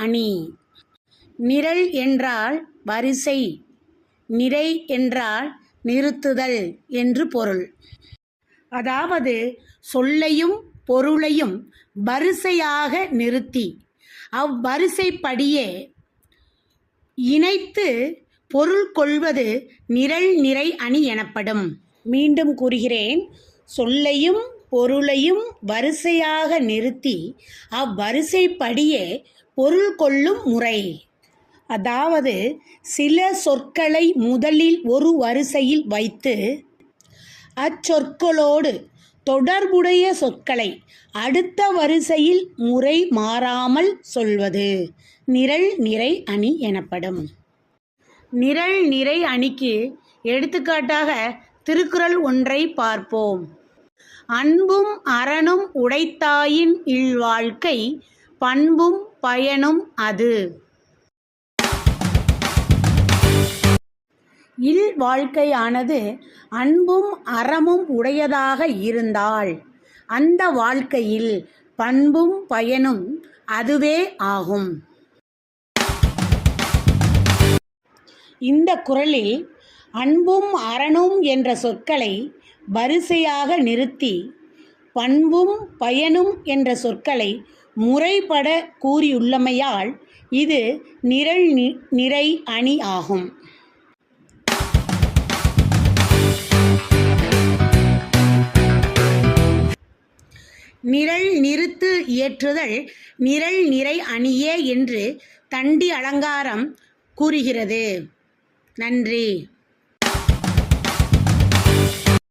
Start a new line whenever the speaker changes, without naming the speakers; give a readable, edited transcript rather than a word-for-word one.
அணி. நிரல் என்றால் வரிசை, நிரை என்றால் நிறுத்துதல் என்று பொருள். அதாவது சொல்லையும் பொருளையும் வரிசையாக நிறுத்தி அவ்வரிசைப்படியே இணைத்து பொருள் கொள்வது நிரல் நிரை அணி எனப்படும். மீண்டும் கூறுகிறேன், சொல்லையும் பொருளையும் வரிசையாக நிறுத்தி அவ்வரிசைப்படியே பொருள் கொள்ளும் முறை. அதாவது சில சொற்களை முதலில் ஒரு வரிசையில் வைத்து அச்சொற்களோடு தொடர்புடைய சொற்களை அடுத்த வரிசையில் முறை மாறாமல் சொல்வது நிரல் நிரை அணி எனப்படும். நிரல் நிரை அணிக்கு எடுத்துக்காட்டாக திருக்குறள் ஒன்றை பார்ப்போம். அன்பும் அறனும் உடைத்தாயின் இல்வாழ்க்கை பண்பும் பயனும் அது. இல்வாழ்க்கையானது அன்பும் அறமும் உடையதாக இருந்தால் அந்த வாழ்க்கையில் பண்பும் பயனும் அதுவே ஆகும். இந்த குறளில் அன்பும் அறனும் என்ற சொற்களை வரிசையாக நிறுத்தி பண்பும் பயனும் என்ற சொற்களை முறைப்பட கூறியுள்ளமையால் இது நிரல் நிரை அணி ஆகும். நிரல் நிறுத்து இயற்றுதல் நிரல் நிரை அணியே என்று தண்டி அலங்காரம் கூறுகிறது. நன்றி.